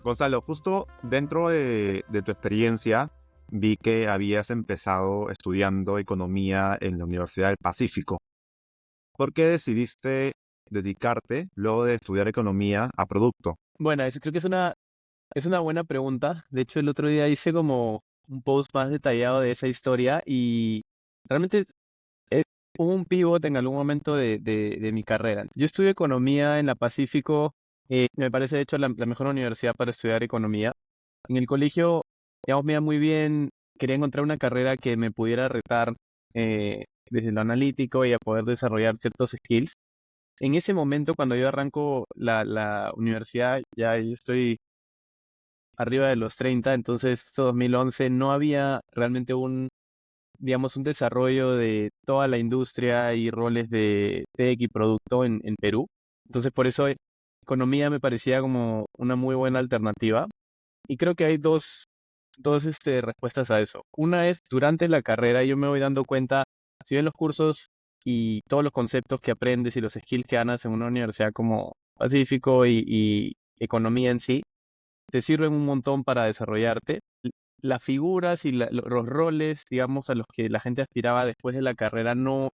Gonzalo, justo dentro de tu experiencia, vi que habías empezado estudiando economía en la Universidad del Pacífico. ¿Por qué decidiste dedicarte, luego de estudiar economía, a producto? Bueno, eso creo que es una buena pregunta. De hecho, el otro día hice como un post más detallado de esa historia y realmente eh, hubo un pivot en algún momento de mi carrera. Yo estudio economía en la Pacífico, me parece de hecho la mejor universidad para estudiar economía. En el colegio, digamos, me iba muy bien, quería encontrar una carrera que me pudiera retar desde lo analítico y a poder desarrollar ciertos skills. En ese momento, cuando yo arranco la universidad, ya yo estoy arriba de los 30, entonces esto 2011 no había realmente digamos, un desarrollo de toda la industria y roles de tech y producto en Perú. Entonces por eso economía me parecía como una muy buena alternativa. Y creo que hay dos respuestas a eso. Una es, durante la carrera yo me voy dando cuenta, si bien los cursos y todos los conceptos que aprendes y los skills que ganas en una universidad como Pacífico y economía en sí, te sirven un montón para desarrollarte. Las figuras y los roles, digamos, a los que la gente aspiraba después de la carrera no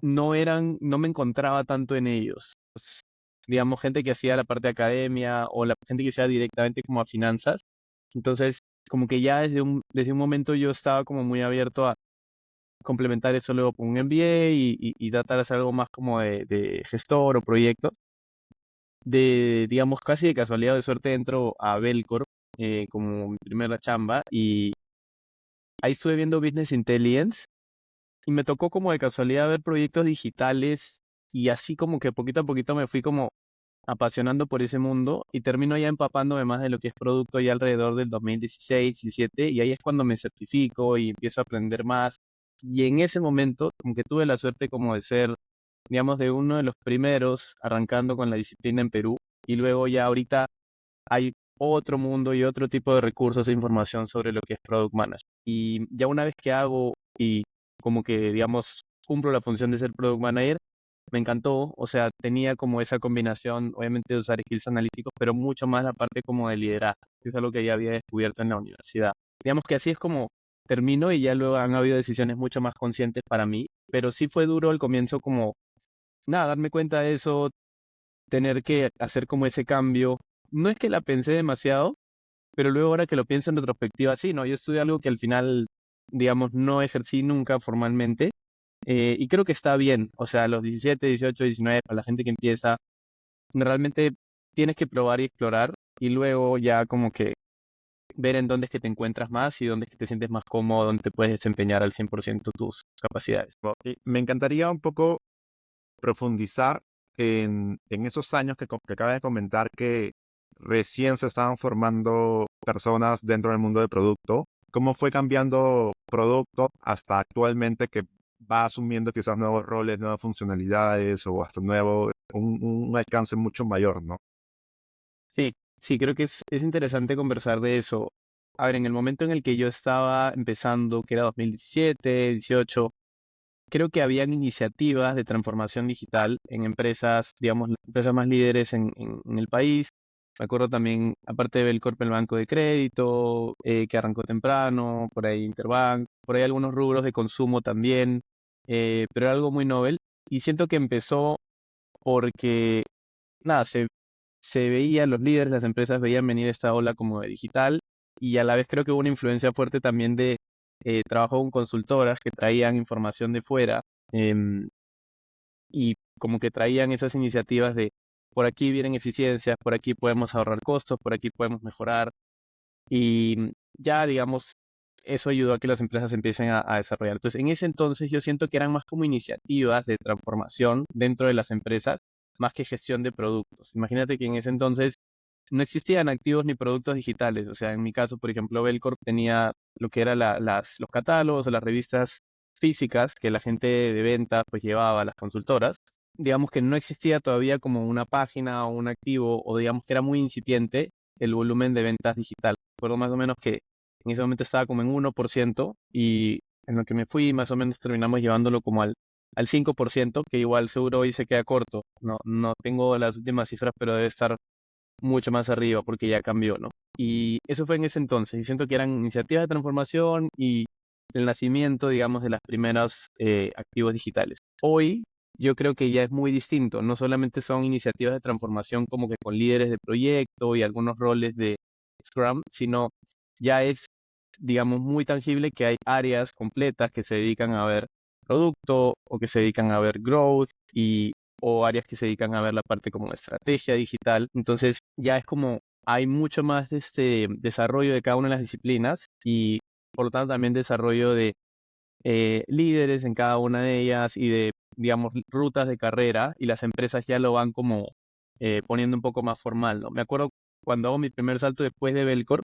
me encontraba tanto en ellos. Digamos, gente que hacía la parte de academia o la gente que hacía directamente como a finanzas. Entonces, como que ya desde un momento yo estaba como muy abierto a complementar eso luego con un MBA y tratar de hacer algo más como de gestor o proyectos. Digamos, casi de casualidad o de suerte entro a Belcorp como mi primera chamba y ahí estuve viendo Business Intelligence y me tocó como de casualidad ver proyectos digitales y así como que poquito a poquito me fui como apasionando por ese mundo y termino ya empapándome más de lo que es producto ya alrededor del 2016, 17 y ahí es cuando me certifico y empiezo a aprender más. Y en ese momento como que tuve la suerte como de ser, digamos, de uno de los primeros arrancando con la disciplina en Perú y luego ya ahorita hay otro mundo y otro tipo de recursos e información sobre lo que es Product Management. Y ya una vez que hago y como que, digamos, cumplo la función de ser Product Manager, me encantó, o sea, tenía como esa combinación, obviamente, de usar skills analíticos, pero mucho más la parte como de liderazgo, que es algo que ya había descubierto en la universidad. Digamos que así es como termino y ya luego han habido decisiones mucho más conscientes para mí, pero sí fue duro al comienzo como, nada, darme cuenta de eso, tener que hacer como ese cambio. No es que la pensé demasiado, pero luego ahora que lo pienso en retrospectiva, sí, ¿no? Yo estudié algo que al final, digamos, no ejercí nunca formalmente, y creo que está bien. O sea, a los 17, 18, 19, para la gente que empieza, realmente tienes que probar y explorar y luego ya como que ver en dónde es que te encuentras más y dónde es que te sientes más cómodo, dónde te puedes desempeñar al 100% tus capacidades. Y me encantaría un poco profundizar en esos años que acabas de comentar que recién se estaban formando personas dentro del mundo de producto. ¿Cómo fue cambiando producto hasta actualmente que va asumiendo quizás nuevos roles, nuevas funcionalidades o hasta un alcance mucho mayor, ¿no? Sí, sí, creo que es interesante conversar de eso. A ver, en el momento en el que yo estaba empezando, que era 2017, 18, creo que habían iniciativas de transformación digital en empresas, digamos, las empresas más líderes en el país. Me acuerdo también, aparte de Belcorp, el Banco de Crédito, que arrancó temprano, por ahí Interbank, por ahí algunos rubros de consumo también, pero era algo muy novel. Y siento que empezó porque, nada, se veía, los líderes, las empresas veían venir esta ola como de digital y a la vez creo que hubo una influencia fuerte también de trabajo con consultoras que traían información de fuera em, y como que traían esas iniciativas de por aquí vienen eficiencias, por aquí podemos ahorrar costos, por aquí podemos mejorar y ya digamos eso ayudó a que las empresas empiecen a desarrollar. Entonces en ese entonces yo siento que eran más como iniciativas de transformación dentro de las empresas más que gestión de productos. Imagínate que en ese entonces no existían activos ni productos digitales. O sea, en mi caso, por ejemplo, Belcorp tenía lo que eran los catálogos o las revistas físicas que la gente de venta pues llevaba a las consultoras. Digamos que no existía todavía como una página o un activo, o digamos que era muy incipiente el volumen de ventas digital. Recuerdo más o menos que en ese momento estaba como en 1% y en lo que me fui más o menos terminamos llevándolo como al 5%, que igual seguro hoy se queda corto. No tengo las últimas cifras, pero debe estar mucho más arriba porque ya cambió, ¿no? Y eso fue en ese entonces. Y siento que eran iniciativas de transformación y el nacimiento, digamos, de las primeras activos digitales. Hoy yo creo que ya es muy distinto. No solamente son iniciativas de transformación como que con líderes de proyecto y algunos roles de Scrum, sino ya es, digamos, muy tangible que hay áreas completas que se dedican a ver producto o que se dedican a ver growth y o áreas que se dedican a ver la parte como estrategia digital. Entonces ya es como hay mucho más de este desarrollo de cada una de las disciplinas y por lo tanto también desarrollo de líderes en cada una de ellas y de, digamos, rutas de carrera y las empresas ya lo van como poniendo un poco más formal, ¿no? Me acuerdo cuando hago mi primer salto después de Belcor,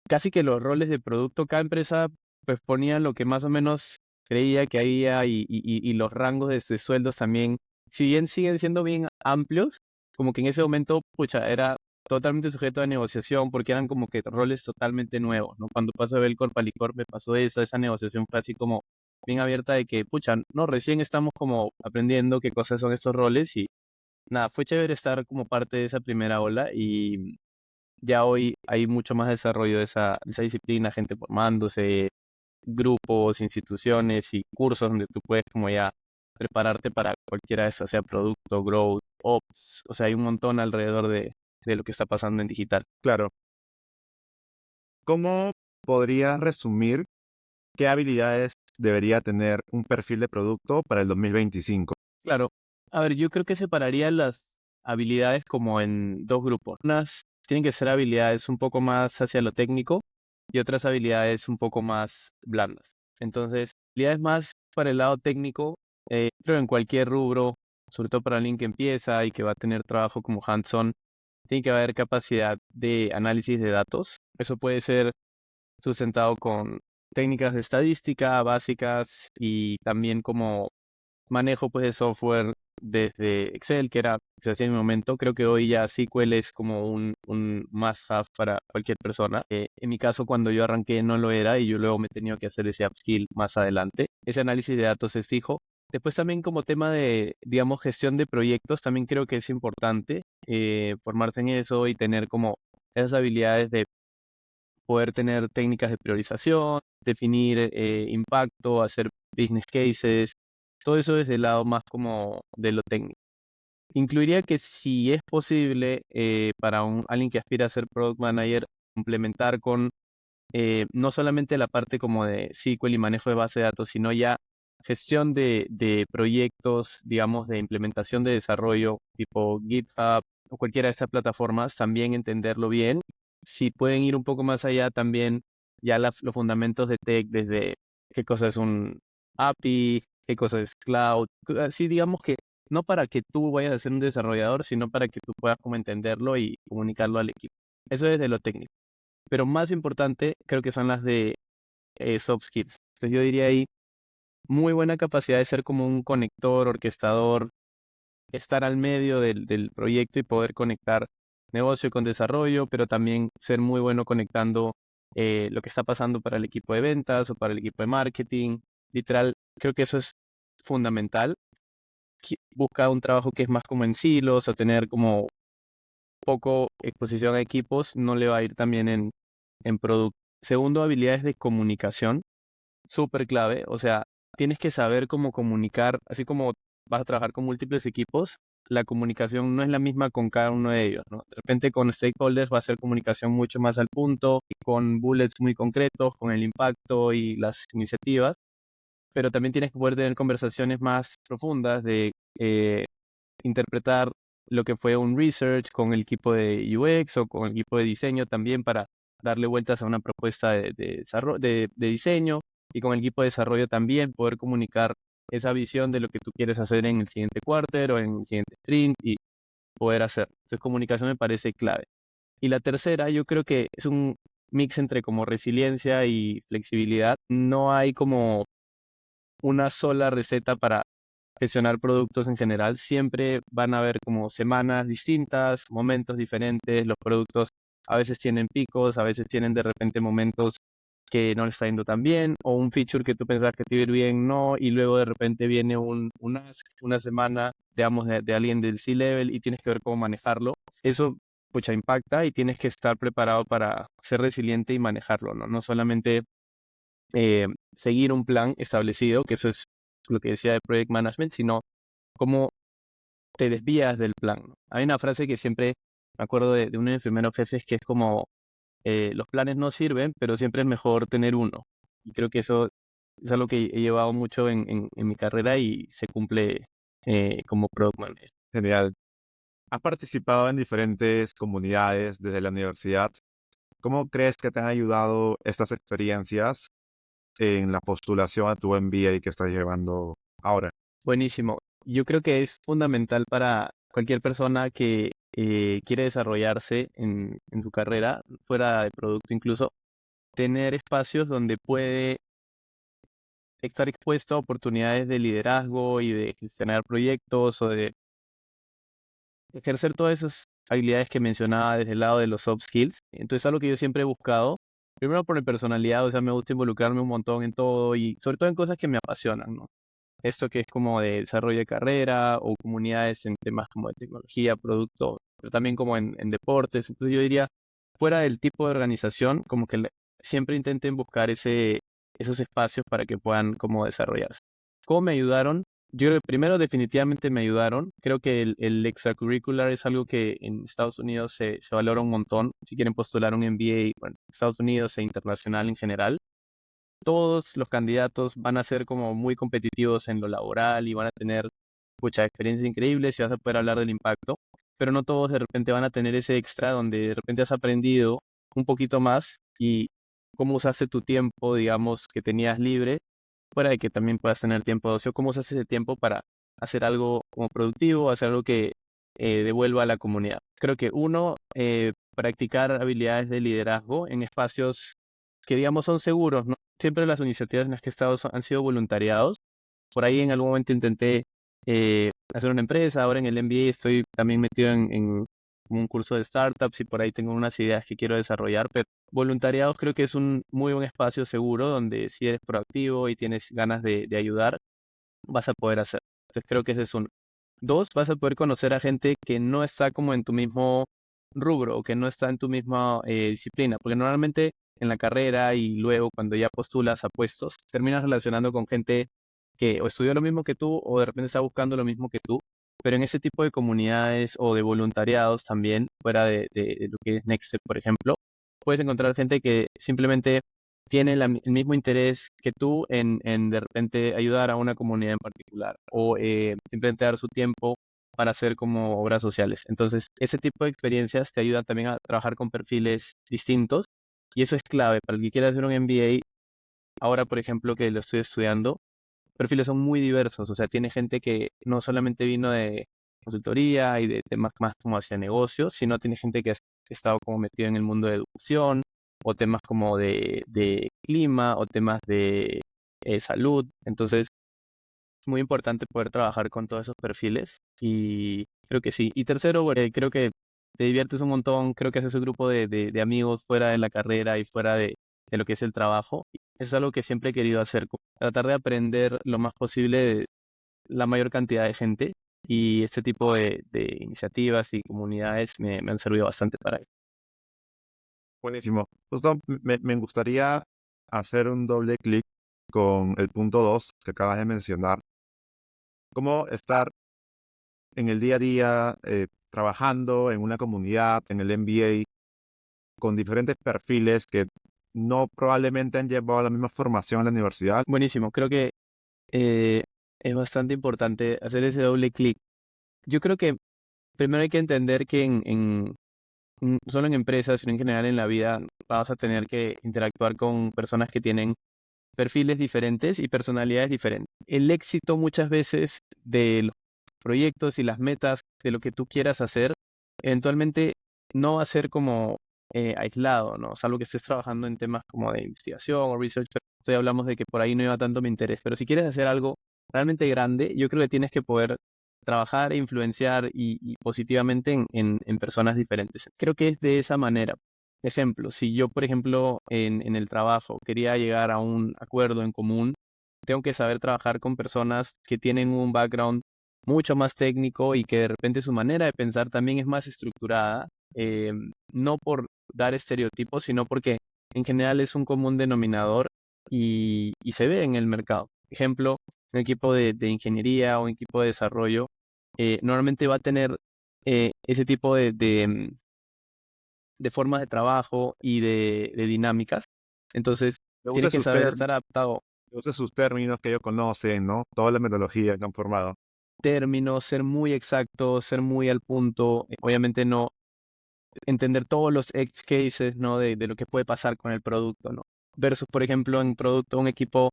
casi que los roles de producto, cada empresa pues ponía lo que más o menos creía que había y los rangos de sueldos también, si bien siguen siendo bien amplios, como que en ese momento, pucha, era totalmente sujeto a negociación porque eran como que roles totalmente nuevos, ¿no? Cuando pasó de Belcorp a Licor me pasó esa negociación fue así como bien abierta de que, pucha, no, recién estamos como aprendiendo qué cosas son estos roles y nada, fue chévere estar como parte de esa primera ola y ya hoy hay mucho más desarrollo de esa disciplina, gente formándose, grupos, instituciones y cursos donde tú puedes como ya prepararte para cualquiera de esas, sea producto, growth, ops, o sea, hay un montón alrededor de lo que está pasando en digital. Claro. ¿Cómo podrías resumir qué habilidades debería tener un perfil de producto para el 2025? Claro, a ver, yo creo que separaría las habilidades como en dos grupos. Unas tienen que ser habilidades un poco más hacia lo técnico y otras habilidades un poco más blandas. Entonces, habilidades más para el lado técnico, creo en cualquier rubro, sobre todo para alguien que empieza y que va a tener trabajo como hands-on, tiene que haber capacidad de análisis de datos. Eso puede ser sustentado con técnicas de estadística básicas y también como manejo pues de software desde Excel, que era, se hacía en mi momento. Creo que hoy ya SQL es como un must-have para cualquier persona. En mi caso, cuando yo arranqué no lo era y yo luego me he tenido que hacer ese upskill más adelante. Ese análisis de datos es fijo. Después también como tema de, digamos, gestión de proyectos, también creo que es importante formarse en eso y tener como esas habilidades de poder tener técnicas de priorización, definir impacto, hacer business cases, todo eso desde el lado más como de lo técnico. Incluiría que si es posible para alguien que aspira a ser product manager, complementar con no solamente la parte como de SQL y manejo de base de datos, sino ya gestión de proyectos, digamos, de implementación de desarrollo, tipo GitHub o cualquiera de estas plataformas, también entenderlo bien. Si pueden ir un poco más allá, también ya los fundamentos de tech, desde qué cosa es un API, qué cosa es cloud, así digamos que no para que tú vayas a ser un desarrollador, sino para que tú puedas como entenderlo y comunicarlo al equipo. Eso desde lo técnico. Pero más importante, creo que son las de soft skills. Entonces yo diría ahí, muy buena capacidad de ser como un conector, orquestador, estar al medio del proyecto y poder conectar negocio con desarrollo, pero también ser muy bueno conectando lo que está pasando para el equipo de ventas o para el equipo de marketing. Literal, creo que eso es fundamental. Busca un trabajo que es más como en silos o tener como poco exposición a equipos, no le va a ir también en producto. Segundo, habilidades de comunicación, súper clave. O sea, tienes que saber cómo comunicar, así como vas a trabajar con múltiples equipos, la comunicación no es la misma con cada uno de ellos, ¿no? De repente con stakeholders va a ser comunicación mucho más al punto, y con bullets muy concretos, con el impacto y las iniciativas, pero también tienes que poder tener conversaciones más profundas de interpretar lo que fue un research con el equipo de UX o con el equipo de diseño también para darle vueltas a una propuesta de diseño y con el equipo de desarrollo también poder comunicar esa visión de lo que tú quieres hacer en el siguiente quarter o en el siguiente sprint y poder hacer. Entonces comunicación me parece clave. Y la tercera, yo creo que es un mix entre como resiliencia y flexibilidad. No hay como una sola receta para gestionar productos en general. Siempre van a haber como semanas distintas, momentos diferentes. Los productos a veces tienen picos, a veces tienen de repente momentos que no les está yendo tan bien, o un feature que tú pensabas que te iba a ir bien, no, y luego de repente viene una semana, digamos, de alguien del C-level y tienes que ver cómo manejarlo. Eso pucha, impacta y tienes que estar preparado para ser resiliente y manejarlo, ¿no? No solamente seguir un plan establecido, que eso es lo que decía de Project Management, sino cómo te desvías del plan, ¿no? Hay una frase que siempre me acuerdo de uno de mis primeros jefes que es como, los planes no sirven, pero siempre es mejor tener uno. Y creo que eso es algo que he llevado mucho en mi carrera y se cumple como Product Manager. Genial. Has participado en diferentes comunidades desde la universidad. ¿Cómo crees que te han ayudado estas experiencias en la postulación a tu MBA que estás llevando ahora? Buenísimo. Yo creo que es fundamental para cualquier persona que quiere desarrollarse en su carrera, fuera de producto incluso, tener espacios donde puede estar expuesto a oportunidades de liderazgo y de gestionar proyectos o de ejercer todas esas habilidades que mencionaba desde el lado de los soft skills. Entonces, algo que yo siempre he buscado, primero por mi personalidad, o sea, me gusta involucrarme un montón en todo y sobre todo en cosas que me apasionan, ¿no? Esto que es como de desarrollo de carrera o comunidades en temas como de tecnología, producto, pero también como en deportes. Entonces yo diría, fuera del tipo de organización, como que siempre intenten buscar esos espacios para que puedan como desarrollarse. ¿Cómo me ayudaron? Yo creo que primero definitivamente me ayudaron. Creo que el extracurricular es algo que en Estados Unidos se valora un montón. Si quieren postular un MBA, bueno, Estados Unidos e internacional en general, todos los candidatos van a ser como muy competitivos en lo laboral y van a tener muchas experiencias increíbles y vas a poder hablar del impacto, pero no todos de repente van a tener ese extra donde de repente has aprendido un poquito más y cómo usaste tu tiempo, digamos, que tenías libre, fuera de que también puedas tener tiempo de ocio, cómo usaste ese tiempo para hacer algo como productivo, hacer algo que devuelva a la comunidad. Creo que uno, practicar habilidades de liderazgo en espacios que digamos son seguros, ¿no? Siempre las iniciativas en las que he estado han sido voluntariados. Por ahí en algún momento intenté hacer una empresa, ahora en el MBA estoy también metido en un curso de startups y por ahí tengo unas ideas que quiero desarrollar, pero voluntariados creo que es un muy buen espacio seguro donde si eres proactivo y tienes ganas de ayudar, vas a poder hacer. Entonces creo que ese es uno. Dos, vas a poder conocer a gente que no está como en tu mismo rubro o que no está en tu misma disciplina, porque normalmente en la carrera y luego cuando ya postulas a puestos, terminas relacionando con gente que o estudió lo mismo que tú o de repente está buscando lo mismo que tú, pero en ese tipo de comunidades o de voluntariados también, fuera de lo que es Nextstep, por ejemplo, puedes encontrar gente que simplemente tiene el mismo interés que tú en de repente ayudar a una comunidad en particular o simplemente dar su tiempo para hacer como obras sociales. Entonces, ese tipo de experiencias te ayudan también a trabajar con perfiles distintos y eso es clave para el que quiera hacer un MBA. Ahora, por ejemplo, que lo estoy estudiando, perfiles son muy diversos, o sea, tiene gente que no solamente vino de consultoría y de temas más como hacia negocios, sino tiene gente que ha estado como metido en el mundo de educación o temas como de clima o temas de salud. Entonces, es muy importante poder trabajar con todos esos perfiles y creo que sí. Y tercero, bueno, creo que te diviertes un montón, creo que haces un grupo de amigos fuera de la carrera y fuera de lo que es el trabajo. Eso es algo que siempre he querido hacer, como tratar de aprender lo más posible de la mayor cantidad de gente y este tipo de iniciativas y comunidades me han servido bastante para ello. Buenísimo. Justo me gustaría hacer un doble clic con el punto 2 que acabas de mencionar. Cómo estar en el día a día trabajando en una comunidad, en el MBA, con diferentes perfiles que no probablemente han llevado la misma formación en la universidad. Buenísimo, creo que eh, es bastante importante hacer ese doble clic. Yo creo que primero hay que entender que no solo en empresas, sino en general en la vida, vas a tener que interactuar con personas que tienen perfiles diferentes y personalidades diferentes. El éxito muchas veces de los proyectos y las metas de lo que tú quieras hacer, eventualmente no va a ser como aislado, ¿no? Salvo que estés trabajando en temas como de investigación o research, pero hoy hablamos de que por ahí no iba tanto mi interés. Pero si quieres hacer algo realmente grande, yo creo que tienes que poder trabajar e influenciar y positivamente en personas diferentes. Creo que es de esa manera. Ejemplo, si yo, por ejemplo, en el trabajo quería llegar a un acuerdo en común, tengo que saber trabajar con personas que tienen un background mucho más técnico y que de repente su manera de pensar también es más estructurada no por dar estereotipos, sino porque en general es un común denominador y se ve en el mercado. Ejemplo, un equipo de ingeniería o un equipo de desarrollo normalmente va a tener ese tipo de formas de trabajo y de dinámicas. Entonces, Que use tienes que sus, saber ter- estar adaptado que use sus términos que ellos conocen, ¿no? Toda la metodología que han formado. términos, ser muy exacto, ser muy al punto. Obviamente no entender todos los edge cases, ¿no? De lo que puede pasar con el producto, ¿no? Versus, por ejemplo, en producto, un equipo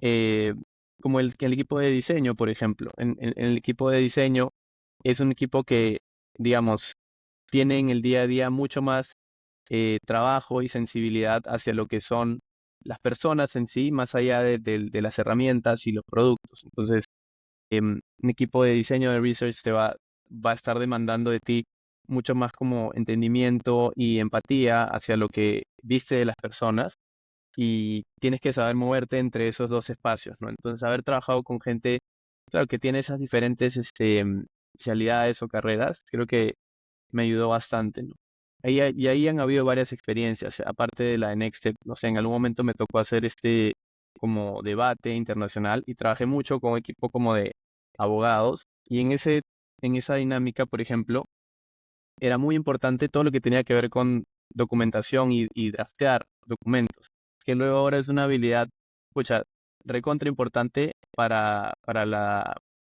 eh, como el equipo de diseño, por ejemplo. En el equipo de diseño es un equipo que, digamos, tiene en el día a día mucho más trabajo y sensibilidad hacia lo que son las personas en sí, más allá de las herramientas y los productos. Entonces, un equipo de diseño de research va a estar demandando de ti mucho más como entendimiento y empatía hacia lo que viste de las personas y tienes que saber moverte entre esos dos espacios, ¿no? Entonces, haber trabajado con gente, claro, que tiene esas diferentes especialidades o carreras, creo que me ayudó bastante, ¿no? Y ahí han habido varias experiencias, aparte de la de Nextstep, no sé, en algún momento me tocó hacer como debate internacional y trabajé mucho con un equipo como de abogados y en esa dinámica, por ejemplo, era muy importante todo lo que tenía que ver con documentación y draftear documentos, que luego ahora es una habilidad, pucha, recontra importante para la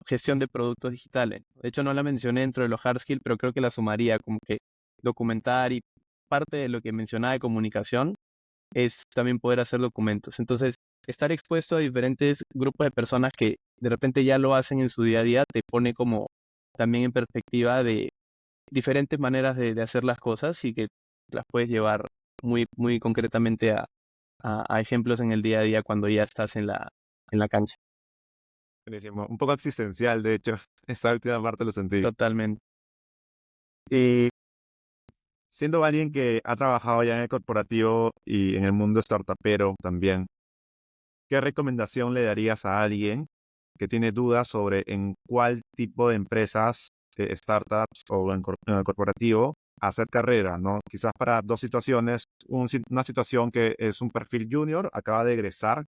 gestión de productos digitales. De hecho, no la mencioné dentro de los hard skills, pero creo que la sumaría como que documentar y parte de lo que mencionaba de comunicación es también poder hacer documentos. Entonces, estar expuesto a diferentes grupos de personas que de repente ya lo hacen en su día a día te pone como también en perspectiva de diferentes maneras de hacer las cosas y que las puedes llevar muy, muy concretamente a ejemplos en el día a día cuando ya estás en la cancha. Buenísimo. Un poco existencial, de hecho. Esa última parte lo sentí. Totalmente. Y siendo alguien que ha trabajado ya en el corporativo y en el mundo startupero también, ¿qué recomendación le darías a alguien que tiene dudas sobre en cuál tipo de empresas, startups o en el corporativo hacer carrera, ¿no? Quizás para dos situaciones, una situación que es un perfil junior, acaba de egresar,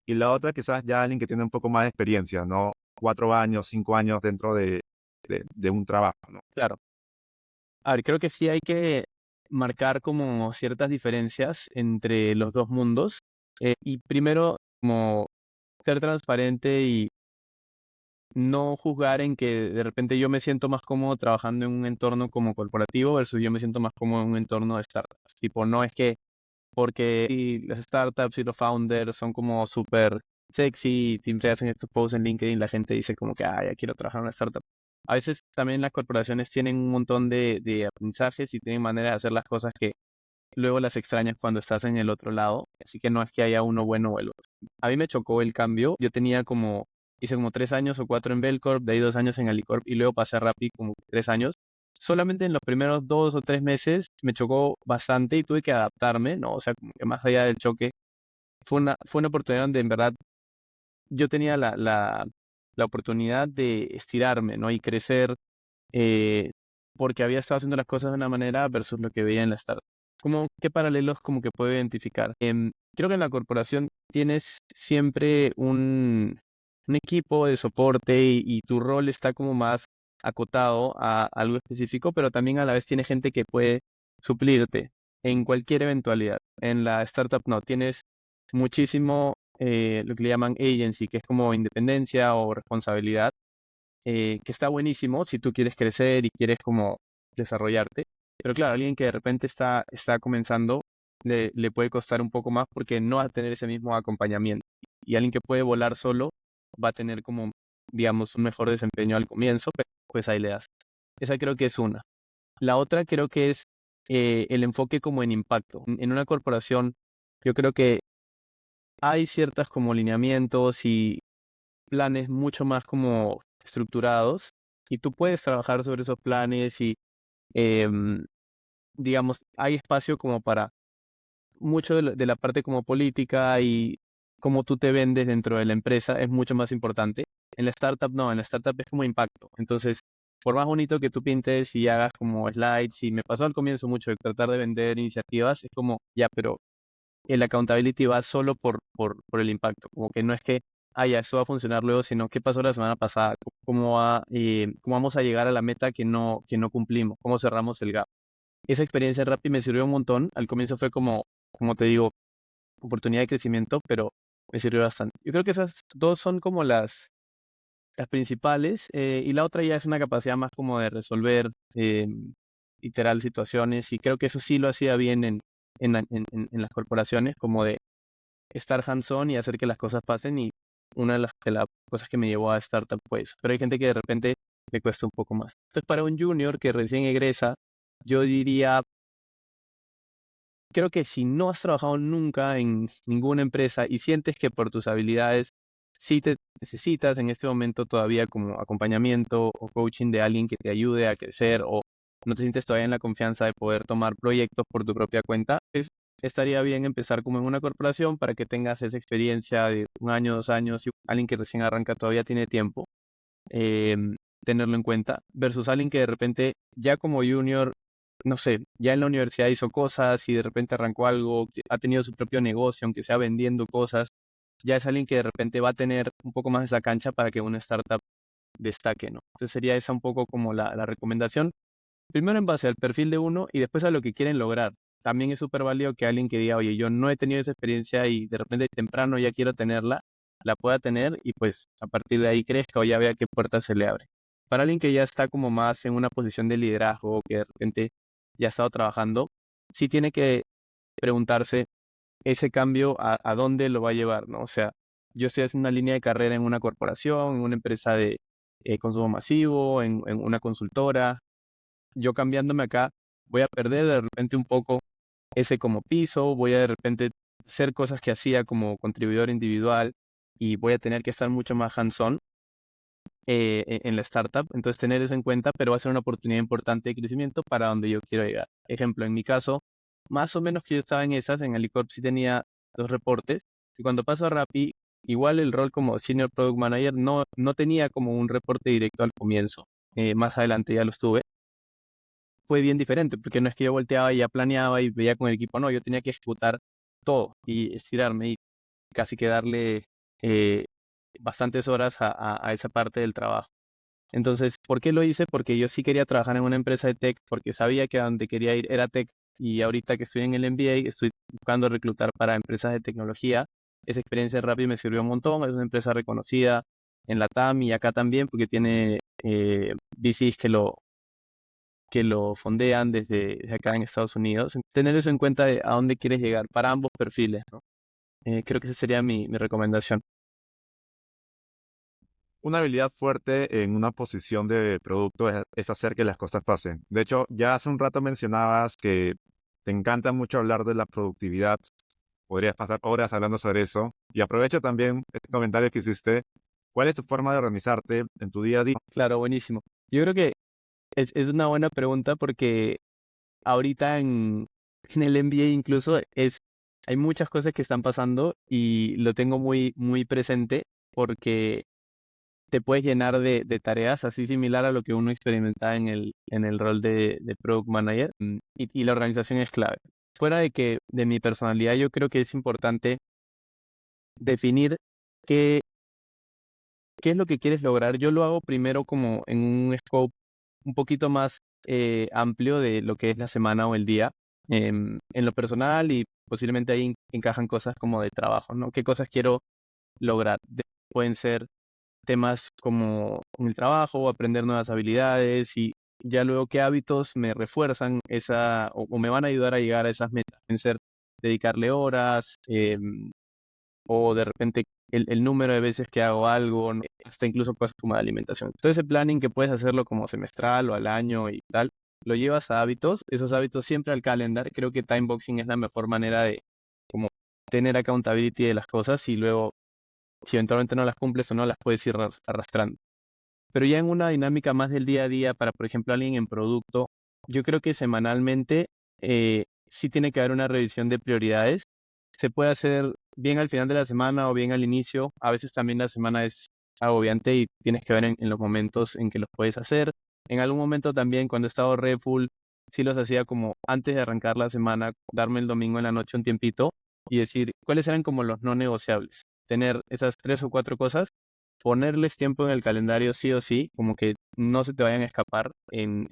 y la otra quizás ya alguien que tiene un poco más de experiencia, ¿no? 4 años, 5 años dentro de un trabajo, ¿no? Claro. A ver, creo que sí hay que marcar como ciertas diferencias entre los dos mundos. Y primero, como ser transparente y no juzgar en que de repente yo me siento más cómodo trabajando en un entorno como corporativo versus yo me siento más cómodo en un entorno de startups. Tipo, no es que porque las startups y los founders son como súper sexy y siempre hacen estos posts en LinkedIn, la gente dice como que, ah, ya quiero trabajar en una startup. A veces también las corporaciones tienen un montón de aprendizajes y tienen maneras de hacer las cosas que luego las extrañas cuando estás en el otro lado, así que no es que haya uno bueno o el otro. A mí me chocó el cambio, yo hice como 3 años o 4 en Belcorp, de ahí 2 años en Alicorp y luego pasé a Rappi como 3 años. Solamente en los primeros 2 o 3 meses me chocó bastante y tuve que adaptarme, ¿no? O sea, como que más allá del choque, fue una oportunidad donde en verdad yo tenía la oportunidad de estirarme, ¿no? Y crecer eh, porque había estado haciendo las cosas de una manera versus lo que veía en la startup. Como, ¿qué paralelos como que puedo identificar? Creo que en la corporación tienes siempre un equipo de soporte y tu rol está como más acotado a algo específico, pero también a la vez tiene gente que puede suplirte en cualquier eventualidad. En la startup no, tienes muchísimo lo que le llaman agency, que es como independencia o responsabilidad que está buenísimo si tú quieres crecer y quieres como desarrollarte. Pero claro, alguien que de repente está comenzando, le puede costar un poco más porque no va a tener ese mismo acompañamiento. Y alguien que puede volar solo va a tener como, digamos, un mejor desempeño al comienzo, pero pues ahí le das. Esa creo que es una. La otra creo que es el enfoque como en impacto. En una corporación, yo creo que hay ciertas como lineamientos y planes mucho más como estructurados y tú puedes trabajar sobre esos planes y em, digamos, hay espacio como para mucho de la parte como política y cómo tú te vendes dentro de la empresa es mucho más importante. En la startup no, en la startup es como impacto. Entonces, por más bonito que tú pintes y hagas como slides, y me pasó al comienzo mucho de tratar de vender iniciativas, es como, ya, pero el accountability va solo por el impacto, como que no es que, ya, eso va a funcionar luego, sino qué pasó la semana pasada, cómo vamos a llegar a la meta que no cumplimos, cómo cerramos el gap. Esa experiencia en Rappi me sirvió un montón. Al comienzo fue como te digo, oportunidad de crecimiento, pero me sirvió bastante. Yo creo que esas dos son como las principales, y la otra ya es una capacidad más como de resolver literal situaciones, y creo que eso sí lo hacía bien en las corporaciones, como de estar hands-on y hacer que las cosas pasen, y una de las cosas que me llevó a startup pues, pero hay gente que de repente le cuesta un poco más. Entonces, para un junior que recién egresa, yo diría, creo que si no has trabajado nunca en ninguna empresa y sientes que por tus habilidades sí te necesitas en este momento todavía como acompañamiento o coaching de alguien que te ayude a crecer, o no te sientes todavía en la confianza de poder tomar proyectos por tu propia cuenta, estaría bien empezar como en una corporación para que tengas esa experiencia de 1 año, 2 años, y alguien que recién arranca todavía tiene tiempo, tenerlo en cuenta, versus alguien que de repente ya como junior, no sé, ya en la universidad hizo cosas y de repente arrancó algo, que ha tenido su propio negocio, aunque sea vendiendo cosas, ya es alguien que de repente va a tener un poco más esa cancha para que una startup destaque, ¿no? Entonces sería esa un poco como la recomendación, primero en base al perfil de uno y después a lo que quieren lograr. También es súper válido que alguien que diga, oye, yo no he tenido esa experiencia y de repente temprano ya quiero tenerla, la pueda tener, y pues a partir de ahí crezca o ya vea qué puertas se le abre. Para alguien que ya está como más en una posición de liderazgo, que de repente ya ha estado trabajando, sí tiene que preguntarse ese cambio a dónde lo va a llevar, ¿no? O sea, yo estoy haciendo una línea de carrera en una corporación, en una empresa de consumo masivo, en una consultora. Yo cambiándome acá, voy a perder de repente un poco ese como piso, voy a de repente hacer cosas que hacía como contribuidor individual, y voy a tener que estar mucho más hands-on en la startup. Entonces, tener eso en cuenta, pero va a ser una oportunidad importante de crecimiento para donde yo quiero llegar. Ejemplo, en mi caso, más o menos que yo estaba en esas, en Alicorp sí tenía 2 reportes, y cuando paso a Rappi, igual el rol como Senior Product Manager no tenía como un reporte directo al comienzo. Más adelante ya los tuve. Fue bien diferente, porque no es que yo volteaba y ya planeaba y veía con el equipo, no, yo tenía que ejecutar todo y estirarme y casi que darle eh, bastantes horas a esa parte del trabajo. Entonces, ¿por qué lo hice? Porque yo sí quería trabajar en una empresa de tech, porque sabía que a donde quería ir era tech, y ahorita que estoy en el MBA, estoy buscando reclutar para empresas de tecnología. Esa experiencia de Rappi me sirvió un montón, es una empresa reconocida en la TAM y acá también, porque tiene VCs que lo fondean desde acá en Estados Unidos. Tener eso en cuenta de a dónde quieres llegar para ambos perfiles, ¿no? Creo que esa sería mi recomendación. Una habilidad fuerte en una posición de producto es hacer que las cosas pasen. De hecho, ya hace un rato mencionabas que te encanta mucho hablar de la productividad. Podrías pasar horas hablando sobre eso. Y aprovecho también este comentario que hiciste. ¿Cuál es tu forma de organizarte en tu día a día? Claro, buenísimo. Yo creo que es una buena pregunta, porque ahorita en el MBA incluso hay muchas cosas que están pasando y lo tengo muy, muy presente, porque te puedes llenar de tareas así similar a lo que uno experimenta en el rol de Product Manager, y la organización es clave. Fuera de mi personalidad, yo creo que es importante definir qué, qué es lo que quieres lograr. Yo lo hago primero como en un scope un poquito más amplio de lo que es la semana o el día, en lo personal, y posiblemente ahí encajan cosas como de trabajo, ¿no? ¿Qué cosas quiero lograr? Pueden ser temas como en el trabajo o aprender nuevas habilidades, y ya luego qué hábitos me refuerzan o me van a ayudar a llegar a esas metas. Pueden ser dedicarle horas, o de repente el número de veces que hago algo, ¿no? Hasta incluso cosas como de alimentación. Todo ese planning que puedes hacerlo como semestral o al año y tal, lo llevas a hábitos, esos hábitos siempre al calendar. Creo que timeboxing es la mejor manera de como tener accountability de las cosas, y luego, si eventualmente no las cumples o no, las puedes ir arrastrando. Pero ya en una dinámica más del día a día, para, por ejemplo, alguien en producto, yo creo que semanalmente sí tiene que haber una revisión de prioridades. Se puede hacer bien al final de la semana o bien al inicio. A veces también la semana es agobiante y tienes que ver en los momentos en que los puedes hacer. En algún momento también, cuando he estado re full, sí los hacía como antes de arrancar la semana, darme el domingo en la noche un tiempito y decir cuáles eran como los no negociables. Tener esas 3 o 4 cosas, ponerles tiempo en el calendario sí o sí, como que no se te vayan a escapar en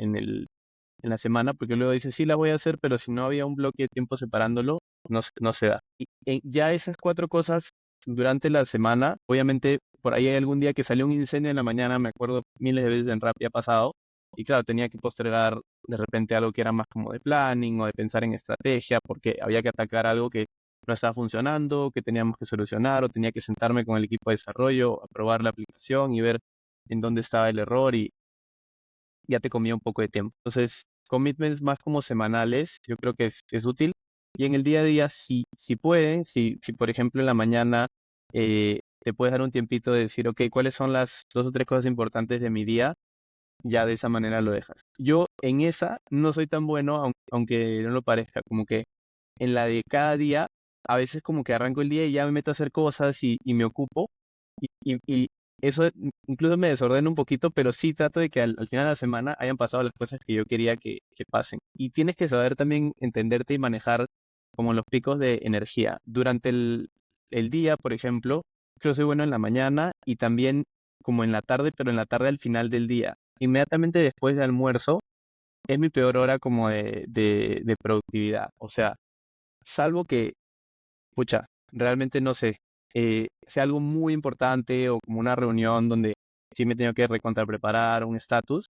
la semana, porque luego dices, sí la voy a hacer, pero si no había un bloque de tiempo separándolo, no se da. Y ya esas 4 cosas durante la semana, obviamente por ahí hay algún día que salió un incendio en la mañana, me acuerdo miles de veces en Rappi ha pasado, y claro, tenía que postergar de repente algo que era más como de planning o de pensar en estrategia, porque había que atacar algo que no estaba funcionando, que teníamos que solucionar, o tenía que sentarme con el equipo de desarrollo, a probar la aplicación y ver en dónde estaba el error y ya te comía un poco de tiempo. Entonces, commitments más como semanales, yo creo que es útil. Y en el día a día, si pueden, si por ejemplo en la mañana te puedes dar un tiempito de decir, ok, ¿cuáles son las 2 o 3 cosas importantes de mi día? Ya de esa manera lo dejas. Yo en esa no soy tan bueno, aunque no lo parezca, como que en la de cada día, a veces como que arranco el día y ya me meto a hacer cosas y me ocupo y eso incluso me desordena un poquito, pero sí trato de que al final de la semana hayan pasado las cosas que yo quería que pasen. Y tienes que saber también entenderte y manejar como los picos de energía. Durante el día, por ejemplo, creo que soy bueno en la mañana y también como en la tarde, pero en la tarde al final del día. Inmediatamente después de almuerzo es mi peor hora como de productividad. O sea, salvo que, pucha, realmente no sé, sea algo muy importante o como una reunión donde sí me tengo que recontra preparar un estatus,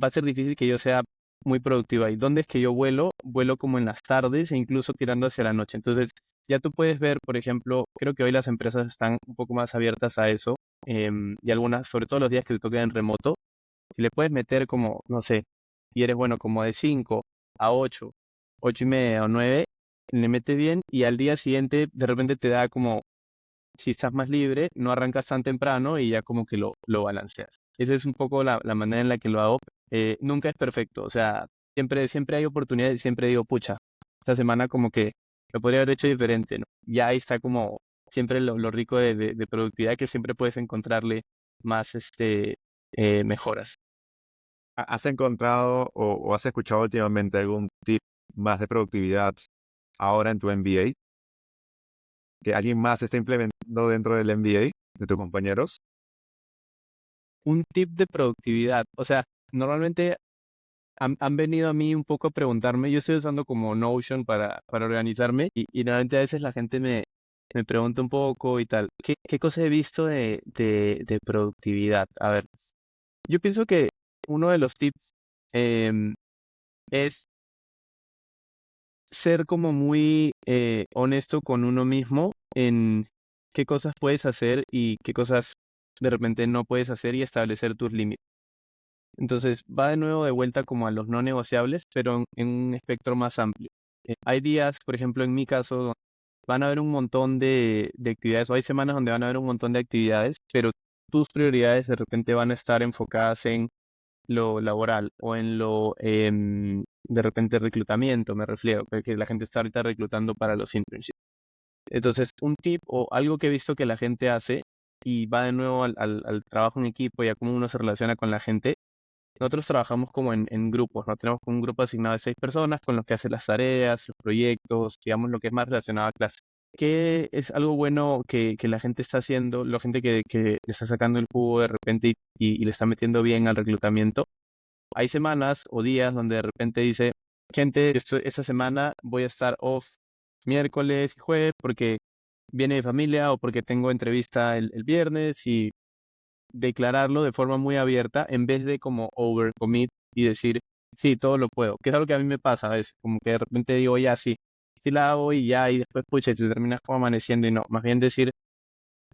va a ser difícil que yo sea muy productivo ahí. ¿Dónde es que yo vuelo? Vuelo como en las tardes e incluso tirando hacia la noche. Entonces, ya tú puedes ver, por ejemplo, creo que hoy las empresas están un poco más abiertas a eso, y algunas, sobre todo los días que te toquen en remoto, si le puedes meter como, no sé, y eres bueno como de 5 a 8, 8:30 o 9, le metes bien y al día siguiente de repente te da como, si estás más libre, no arrancas tan temprano y ya como que lo balanceas. Esa es un poco la manera en la que lo hago. Nunca es perfecto, o sea, siempre hay oportunidades y siempre digo, pucha, esta semana como que lo podría haber hecho diferente, ¿no? Ya ahí está como siempre lo rico de productividad, que siempre puedes encontrarle más mejoras. ¿Has encontrado o has escuchado últimamente algún tip más de productividad ahora en tu MBA? ¿Que alguien más está implementando dentro del MBA de tus compañeros? Un tip de productividad. O sea, normalmente han venido a mí un poco a preguntarme, yo estoy usando como Notion para organizarme y normalmente a veces la gente me pregunta un poco y tal, ¿qué cosa he visto de productividad? A ver, yo pienso que uno de los tips em, es ser como muy honesto con uno mismo en qué cosas puedes hacer y qué cosas de repente no puedes hacer y establecer tus límites. Entonces va de nuevo de vuelta como a los no negociables, pero en un espectro más amplio. Hay días, por ejemplo, en mi caso, donde van a haber un montón de actividades, o hay semanas donde van a haber un montón de actividades, pero tus prioridades de repente van a estar enfocadas en lo laboral o en lo, de repente, reclutamiento, me refiero, porque la gente está ahorita reclutando para los internships. Entonces, un tip o algo que he visto que la gente hace y va de nuevo al trabajo en equipo y a cómo uno se relaciona con la gente. Nosotros trabajamos como en grupos, ¿no? Tenemos un grupo asignado de 6 personas con los que hacen las tareas, los proyectos, digamos, lo que es más relacionado a clase. ¿Qué es algo bueno que la gente está haciendo, la gente que le está sacando el jugo de repente y le está metiendo bien al reclutamiento? Hay semanas o días donde de repente dice, gente, esta semana voy a estar off miércoles y jueves porque viene mi familia o porque tengo entrevista el viernes y declararlo de forma muy abierta en vez de como overcommit y decir, sí, todo lo puedo, que es algo que a mí me pasa a veces, como que de repente digo, ya sí, sí la hago y ya, y después, pucha, te terminas como amaneciendo y no, más bien decir,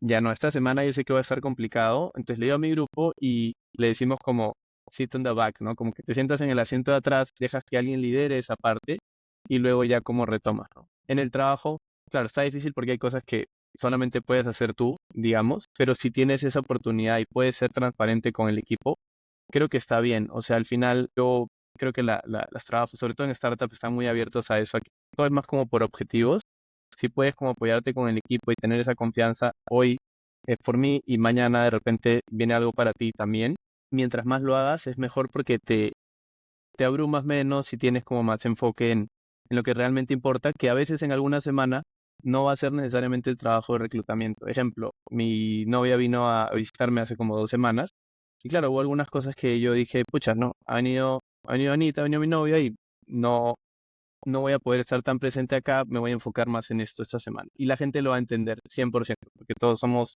ya no, esta semana yo sé que va a estar complicado, entonces le digo a mi grupo y le decimos como, sit on the back, ¿no? Como que te sientas en el asiento de atrás, dejas que alguien lidere esa parte y luego ya como retomas, ¿no? En el trabajo, claro, está difícil porque hay cosas que solamente puedes hacer tú, digamos, pero si tienes esa oportunidad y puedes ser transparente con el equipo, creo que está bien. O sea, al final yo creo que las trabajos, sobre todo en startups, están muy abiertos a eso. Aquí todo es más como por objetivos. Si puedes como apoyarte con el equipo y tener esa confianza hoy es por mí y mañana de repente viene algo para ti también. mientras más lo hagas es mejor porque te abrumas menos y tienes como más enfoque en lo que realmente importa, que a veces en alguna semana no va a ser necesariamente el trabajo de reclutamiento. Ejemplo, mi novia vino a visitarme hace como 2 semanas y claro, hubo algunas cosas que yo dije, pucha, no, ha venido Anita, ha venido mi novia y no, no voy a poder estar tan presente acá, me voy a enfocar más en esto esta semana. Y la gente lo va a entender 100%, porque todos somos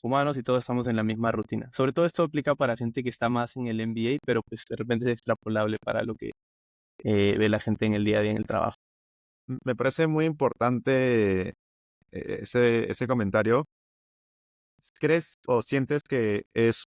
humanos y todos estamos en la misma rutina. Sobre todo esto aplica para gente que está más en el MBA, pero pues de repente es extrapolable para lo que ve la gente en el día a día en el trabajo. Me parece muy importante ese comentario. ¿Crees o sientes que es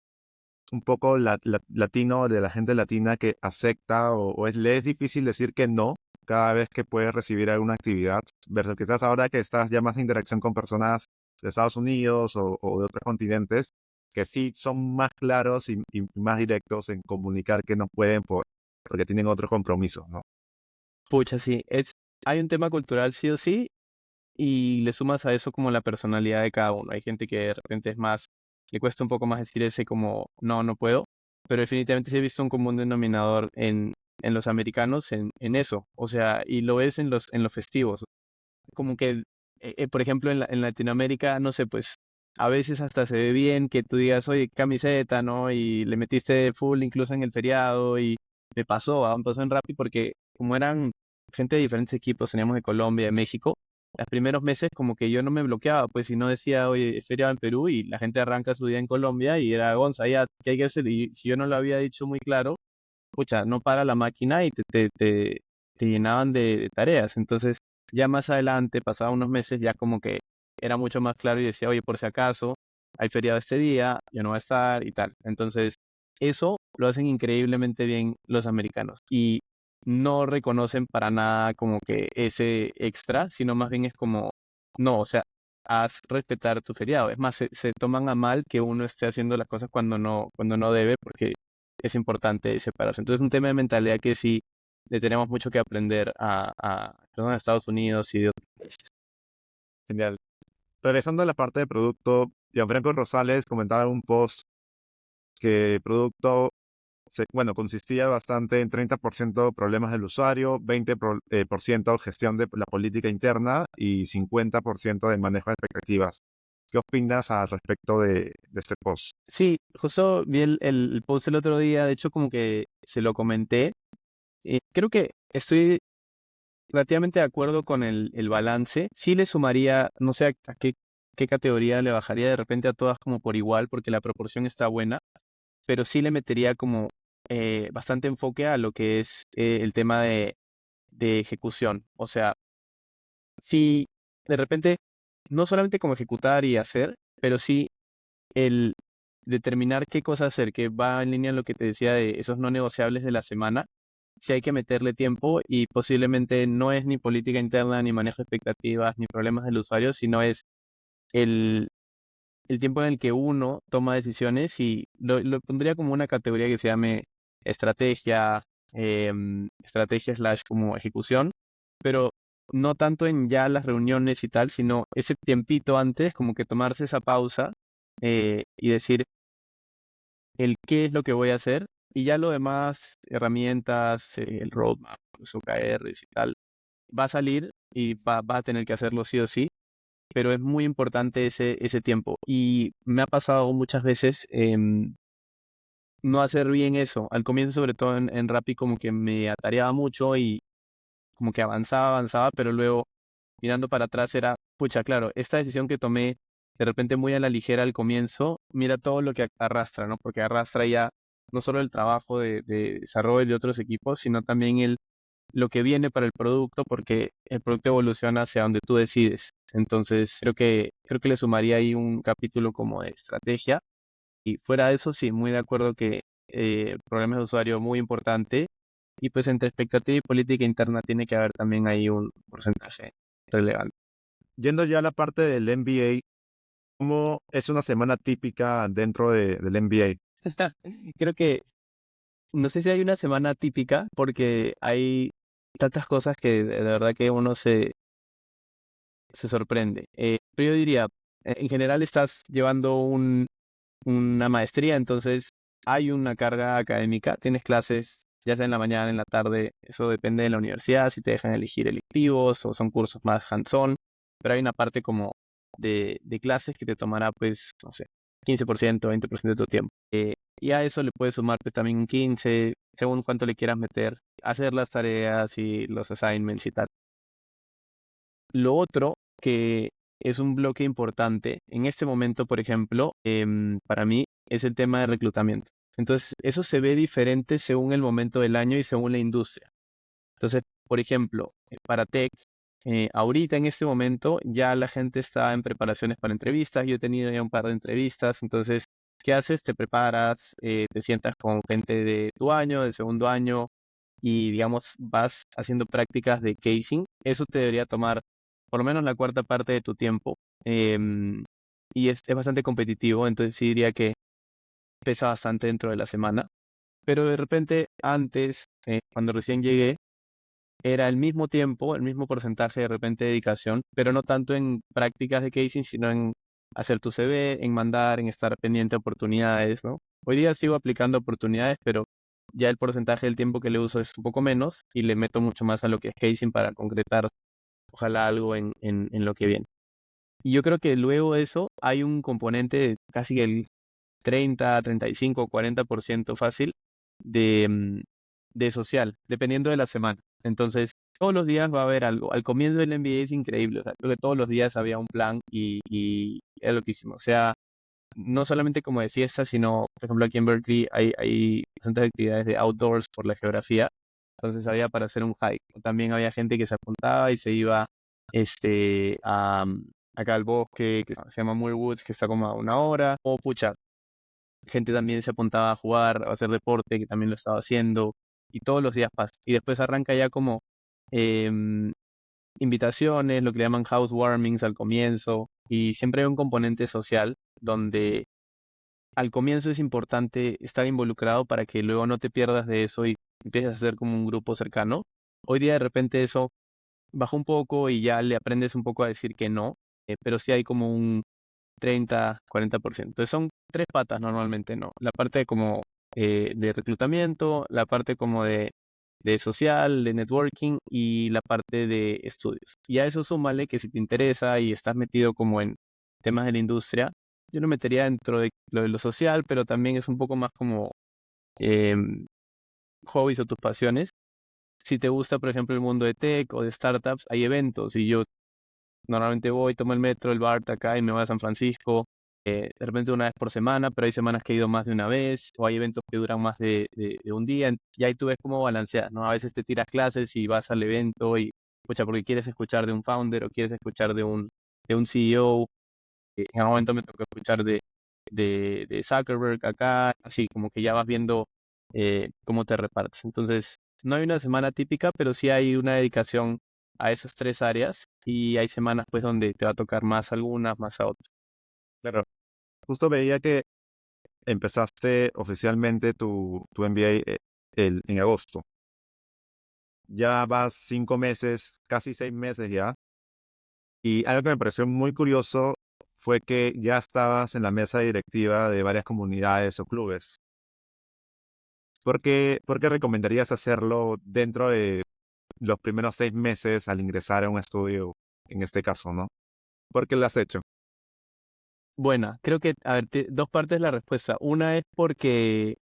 un poco latino de la gente latina que acepta le es difícil decir que no cada vez que puede recibir alguna actividad, versus quizás ahora que estás ya más en interacción con personas de Estados Unidos o de otros continentes, que sí son más claros y más directos en comunicar que no pueden porque tienen otros compromisos, ¿no? Pucha, sí, hay un tema cultural sí o sí, y le sumas a eso como la personalidad de cada uno. Hay gente que de repente es más, le cuesta un poco más decir ese como, no, no puedo, pero definitivamente sí he visto un común denominador en los americanos en eso, o sea, y lo ves en los festivos. Como que, por ejemplo, en Latinoamérica, no sé, pues a veces hasta se ve bien que tú digas, oye, camiseta, ¿no? Y le metiste full incluso en el feriado y me pasó en Rappi porque como eran gente de diferentes equipos, teníamos de Colombia, de México, los primeros meses como que yo no me bloqueaba, pues si no decía, oye, es feriado en Perú y la gente arranca su día en Colombia y era Gonza, ya, ¿qué hay que hacer? Y si yo no lo había dicho muy claro, pucha, no para la máquina y te llenaban de tareas. Entonces, ya más adelante, pasados unos meses, ya como que era mucho más claro y decía, oye, por si acaso, hay feriado este día, yo no voy a estar y tal. Entonces, eso lo hacen increíblemente bien los americanos y no reconocen para nada como que ese extra, sino más bien es como, no, o sea, haz respetar tu feriado. Es más, se toman a mal que uno esté haciendo las cosas cuando no debe, porque es importante separarse. Entonces, es un tema de mentalidad que sí le tenemos mucho que aprender a personas de Estados Unidos y de otros países. Genial. Regresando a la parte de producto, Gianfranco Rosales comentaba en un post que el producto consistía bastante en 30% problemas del usuario, 20% gestión de la política interna y 50% de manejo de expectativas. ¿Qué opinas al respecto de este post? Sí, justo vi el post el otro día, de hecho como que se lo comenté. Creo que estoy relativamente de acuerdo con el balance. Sí le sumaría, no sé a qué categoría le bajaría de repente a todas como por igual, porque la proporción está buena, pero sí le metería como bastante enfoque a lo que es el tema de ejecución. O sea, si de repente, no solamente como ejecutar y hacer, pero sí el determinar qué cosa hacer, que va en línea en lo que te decía de esos no negociables de la semana, si hay que meterle tiempo y posiblemente no es ni política interna, ni manejo de expectativas, ni problemas del usuario, sino es el, el tiempo en el que uno toma decisiones y lo pondría como una categoría que se llame estrategia, estrategia slash como ejecución, pero no tanto en ya las reuniones y tal, sino ese tiempito antes, como que tomarse esa pausa y decir el qué es lo que voy a hacer y ya lo demás, herramientas, el roadmap, los OKRs y tal, va a salir y va a tener que hacerlo sí o sí, pero es muy importante ese tiempo. Y me ha pasado muchas veces no hacer bien eso. Al comienzo, sobre todo en Rappi, como que me atareaba mucho y como que avanzaba, pero luego mirando para atrás era, pucha, claro, esta decisión que tomé de repente muy a la ligera al comienzo, mira todo lo que arrastra, ¿no? Porque arrastra ya no solo el trabajo de desarrollo de otros equipos, sino también lo que viene para el producto, porque el producto evoluciona hacia donde tú decides. Entonces, creo que le sumaría ahí un capítulo como de estrategia. Y fuera de eso, sí, muy de acuerdo que problemas de usuario muy importante. Y pues entre expectativa y política interna tiene que haber también ahí un porcentaje relevante. Yendo ya a la parte del MBA, ¿cómo es una semana típica dentro del MBA? Creo que no sé si hay una semana típica porque hay tantas cosas que de verdad que uno se sorprende. Pero yo diría, en general estás llevando una maestría, entonces hay una carga académica, tienes clases ya sea en la mañana, en la tarde, eso depende de la universidad, si te dejan elegir electivos o son cursos más hands-on, pero hay una parte como de clases que te tomará, pues, no sé, 15%, 20% de tu tiempo. Y a eso le puedes sumar pues también un 15, según cuánto le quieras meter, hacer las tareas y los assignments y tal. Lo otro que es un bloque importante en este momento, por ejemplo, para mí es el tema de reclutamiento. Entonces, eso se ve diferente según el momento del año y según la industria. Entonces, por ejemplo, para tech, ahorita en este momento ya la gente está en preparaciones para entrevistas. Yo he tenido ya un par de entrevistas. Entonces, ¿qué haces? Te preparas, te sientas con gente de tu año, de segundo año y, digamos, vas haciendo prácticas de casing. Eso te debería tomar por lo menos la cuarta parte de tu tiempo. Y es bastante competitivo. Entonces, sí diría que pesa bastante dentro de la semana. Pero de repente, antes, cuando recién llegué, era el mismo tiempo, el mismo porcentaje de repente de dedicación, pero no tanto en prácticas de casing, sino en hacer tu CV, en mandar, en estar pendiente de oportunidades, ¿no? Hoy día sigo aplicando oportunidades, pero ya el porcentaje del tiempo que le uso es un poco menos y le meto mucho más a lo que es casing para concretar, ojalá algo en lo que viene. Y yo creo que luego de eso hay un componente de casi el 30, 35, 40% fácil de social, dependiendo de la semana. Entonces, todos los días va a haber algo. Al comienzo del NBA es increíble, o sea, creo que todos los días había un plan y es lo que hicimos. O sea, no solamente como de fiesta, sino, por ejemplo, aquí en Berkeley hay bastantes actividades de outdoors por la geografía. Entonces había para hacer un hike. También había gente que se apuntaba y se iba acá al bosque, que se llama Muir Woods, que está como a una hora. O pucha, gente también se apuntaba a jugar, a hacer deporte, que también lo estaba haciendo, y todos los días pasa. Y después arranca ya como em, invitaciones, lo que le llaman housewarmings al comienzo, y siempre hay un componente social donde al comienzo es importante estar involucrado para que luego no te pierdas de eso y empieces a hacer como un grupo cercano. Hoy día de repente eso baja un poco y ya le aprendes un poco a decir que no, pero sí hay como un 30, 40%. Entonces son tres patas normalmente, ¿no? La parte como de reclutamiento, la parte como de social, de networking y la parte de estudios. Y a eso súmale que si te interesa y estás metido como en temas de la industria, yo lo metería dentro de lo social, pero también es un poco más como em, hobbies o tus pasiones. Si te gusta, por ejemplo, el mundo de tech o de startups, hay eventos y yo normalmente voy, tomo el metro, el BART acá y me voy a San Francisco, de repente una vez por semana, pero hay semanas que he ido más de una vez, o hay eventos que duran más de un día, y ahí tú ves cómo balanceas, ¿no? A veces te tiras clases y vas al evento y, escucha, porque quieres escuchar de un founder o quieres escuchar de un CEO. En un momento me tocó escuchar de Zuckerberg acá, así como que ya vas viendo cómo te repartes. Entonces, no hay una semana típica, pero sí hay una dedicación a esas tres áreas y hay semanas pues donde te va a tocar más algunas, más a otras. Claro, justo veía que empezaste oficialmente tu MBA en agosto. Ya vas 5 meses, casi 6 meses ya. Y algo que me pareció muy curioso fue que ya estabas en la mesa directiva de varias comunidades o clubes. ¿Por qué recomendarías hacerlo dentro de los primeros 6 meses al ingresar a un estudio, en este caso, ¿no? ¿Por qué lo has hecho? Buena, creo que, a ver, dos partes de la respuesta. Una es porque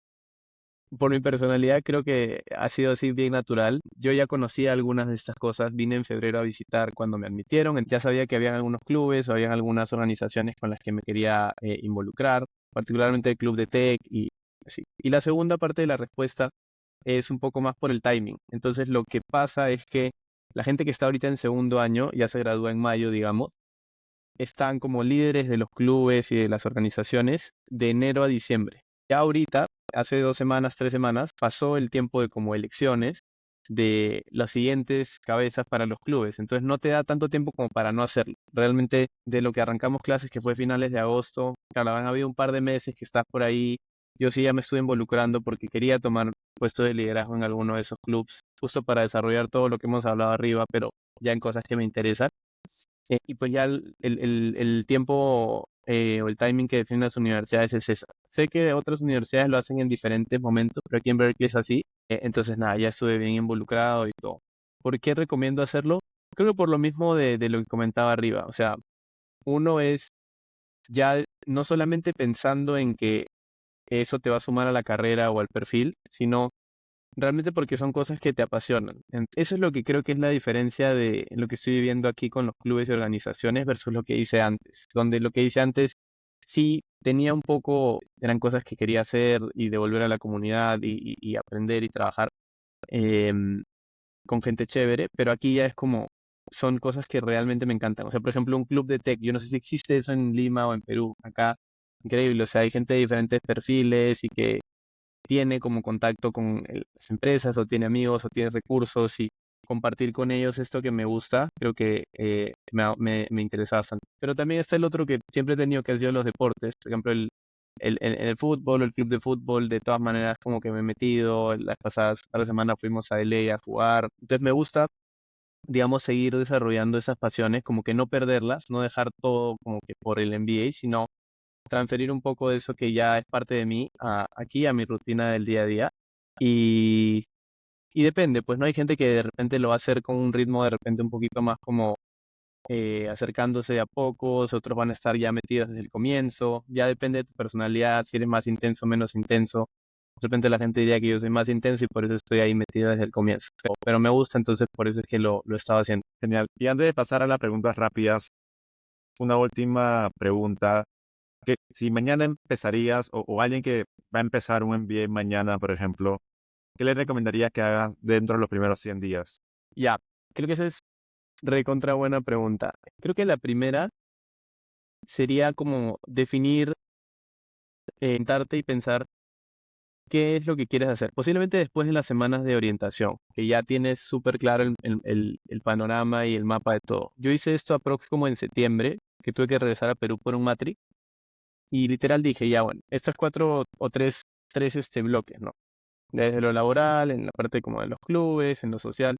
por mi personalidad creo que ha sido así bien natural. Yo ya conocía algunas de estas cosas, vine en febrero a visitar cuando me admitieron, ya sabía que habían algunos clubes o habían algunas organizaciones con las que me quería involucrar, particularmente el club de tech y así. Y la segunda parte de la respuesta es un poco más por el timing. Entonces lo que pasa es que la gente que está ahorita en segundo año, ya se gradúa en mayo, digamos, están como líderes de los clubes y de las organizaciones de enero a diciembre. Ya ahorita, hace 2 semanas, 3 semanas, pasó el tiempo de como elecciones de las siguientes cabezas para los clubes. Entonces no te da tanto tiempo como para no hacerlo. Realmente de lo que arrancamos clases, que fue finales de agosto, claro, han habido un par de meses que estás por ahí. Yo sí ya me estuve involucrando porque quería tomar puesto de liderazgo en alguno de esos clubes, justo para desarrollar todo lo que hemos hablado arriba, pero ya en cosas que me interesan. Y pues ya el tiempo o el timing que definen las universidades es esa. Sé que otras universidades lo hacen en diferentes momentos, pero aquí en Berkeley es así. Entonces, nada, ya estuve bien involucrado y todo. ¿Por qué recomiendo hacerlo? Creo que por lo mismo de lo que comentaba arriba. O sea, uno es ya no solamente pensando en que eso te va a sumar a la carrera o al perfil, sino realmente porque son cosas que te apasionan. Eso es lo que creo que es la diferencia de lo que estoy viviendo aquí con los clubes y organizaciones versus lo que hice antes. Donde lo que hice antes sí tenía un poco, eran cosas que quería hacer y devolver a la comunidad y aprender y trabajar em, con gente chévere, pero aquí ya es como, son cosas que realmente me encantan. O sea, por ejemplo, un club de tech, yo no sé si existe eso en Lima o en Perú, acá, increíble. O sea, hay gente de diferentes perfiles y que tiene como contacto con las empresas o tiene amigos o tiene recursos y compartir con ellos esto que me gusta, creo que me interesa bastante. Pero también está el otro que siempre he tenido, que ha sido los deportes, por ejemplo, el fútbol o el club de fútbol, de todas maneras como que me he metido, las pasadas par de semanas fuimos a LA a jugar, entonces me gusta, digamos, seguir desarrollando esas pasiones, como que no perderlas, no dejar todo como que por el NBA, sino transferir un poco de eso que ya es parte de mí aquí a mi rutina del día a día. Y, y depende, pues no hay gente que de repente lo va a hacer con un ritmo de repente un poquito más como acercándose de a pocos, otros van a estar ya metidos desde el comienzo, ya depende de tu personalidad, si eres más intenso o menos intenso. De repente la gente diría que yo soy más intenso y por eso estoy ahí metido desde el comienzo. Pero me gusta, entonces por eso es que lo estaba haciendo. Genial. Y antes de pasar a las preguntas rápidas, una última pregunta. Que si mañana empezarías o alguien que va a empezar un MBA mañana, por ejemplo, ¿qué le recomendarías que haga dentro de los primeros 100 días? Ya, creo que esa es recontra buena pregunta. Creo que la primera sería como definir, sentarte y pensar qué es lo que quieres hacer. Posiblemente después de las semanas de orientación, que ya tienes súper claro el panorama y el mapa de todo. Yo hice esto aproximadamente como en septiembre, que tuve que regresar a Perú por un matric, y literal dije, ya bueno, estas cuatro o tres bloques, ¿no? Desde lo laboral, en la parte como de los clubes, en lo social,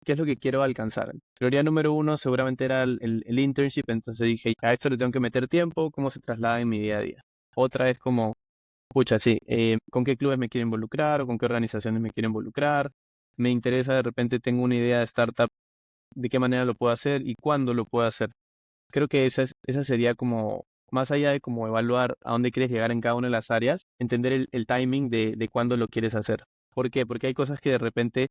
¿qué es lo que quiero alcanzar? Prioridad número uno seguramente era el internship, entonces dije, a esto le tengo que meter tiempo, ¿cómo se traslada en mi día a día? Otra es como, pucha, sí, ¿con qué clubes me quiero involucrar o con qué organizaciones me quiero involucrar? Me interesa, de repente tengo una idea de startup, ¿de qué manera lo puedo hacer y cuándo lo puedo hacer? Creo que esa sería como, más allá de como evaluar a dónde quieres llegar en cada una de las áreas, entender el timing de cuándo lo quieres hacer. ¿Por qué? Porque hay cosas que de repente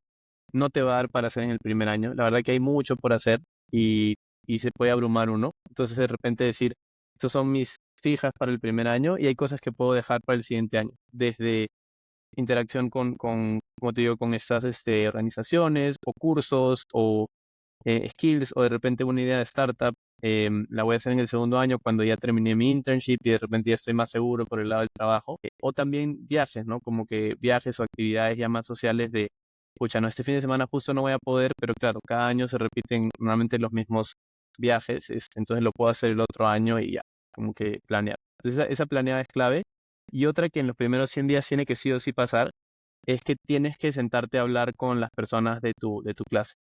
no te va a dar para hacer en el primer año. La verdad que hay mucho por hacer y, y se puede abrumar uno. Entonces de repente decir, estos son mis fijas para el primer año y hay cosas que puedo dejar para el siguiente año. Desde interacción como te digo, con estas organizaciones o cursos o skills o de repente una idea de startup. La voy a hacer en el segundo año cuando ya terminé mi internship y de repente ya estoy más seguro por el lado del trabajo. O también viajes, ¿no? Como que viajes o actividades ya más sociales de, pucha, no, este fin de semana justo no voy a poder, pero claro, cada año se repiten normalmente los mismos viajes, entonces lo puedo hacer el otro año y ya, como que planear. Entonces esa planeada es clave. Y otra que en los primeros 100 días tiene que sí o sí pasar es que tienes que sentarte a hablar con las personas de tu clase.